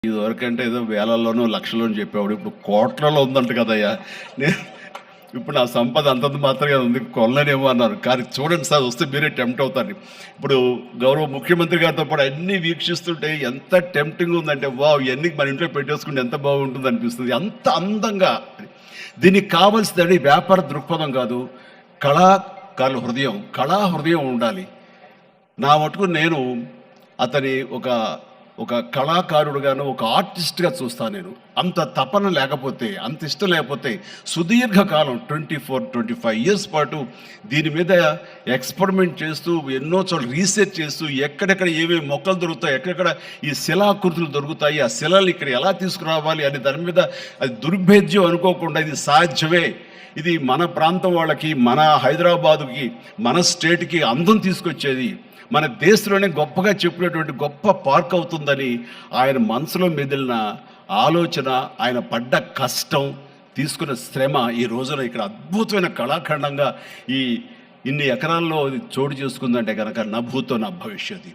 ఇదివరకంటే ఏదో వేలల్లోనో లక్షల్లోనో చెప్పేవాడు, ఇప్పుడు కోట్లలో ఉందంట కదయ్యా. నేను ఇప్పుడు నా సంపద అంతంత మాత్రమే ఉంది, కొనలేనేమో అన్నారు. కానీ చూడండి సార్, వస్తే మీరే టెంప్ట్ అవుతారు. ఇప్పుడు గౌరవ ముఖ్యమంత్రి గారితో పాటు అన్నీ వీక్షిస్తుంటే ఎంత టెంప్టింగ్ ఉందంటే, వావ్ ఇవన్నీ మన ఇంట్లో పెట్టేసుకుంటే ఎంత బాగుంటుంది అనిపిస్తుంది. అంత అందంగా దీనికి కావాల్సిందని వ్యాపార దృక్పథం కాదు, కళా హృదయం ఉండాలి. నా మటుకు నేను అతని ఒక కళాకారుడుగాను, ఒక ఆర్టిస్ట్గా చూస్తాను. నేను అంత తపన లేకపోతే, అంత ఇష్టం లేకపోతే సుదీర్ఘకాలం 24-25 ఇయర్స్ పాటు దీని మీద ఎక్స్పెరిమెంట్ చేస్తూ, ఎన్నో చోట్ల రీసెర్చ్ చేస్తూ, ఎక్కడెక్కడ ఏమేమి మొక్కలు దొరుకుతాయి, ఎక్కడెక్కడ ఈ శిలాకృతులు దొరుకుతాయి, ఆ శిలలు ఇక్కడ ఎలా తీసుకురావాలి అని దాని మీద అది దుర్భేద్యం అనుకోకుండా ఇది సాధ్యమే, ఇది మన ప్రాంతం వాళ్ళకి, మన హైదరాబాదుకి, మన స్టేట్కి అందం తీసుకొచ్చేది, మన దేశంలోనే గొప్పగా చెప్పినటువంటి గొప్ప పార్క్ అవుతుందని ఆయన మనసులో మెదిలిన ఆలోచన, ఆయన పడ్డ కష్టం, తీసుకున్న శ్రమ ఈ రోజున ఇక్కడ అద్భుతమైన కళాఖండంగా ఇన్ని ఎకరాల్లో చోటు చేసుకుందంటే కనుక నా భూతో నా భవిష్యత్తు.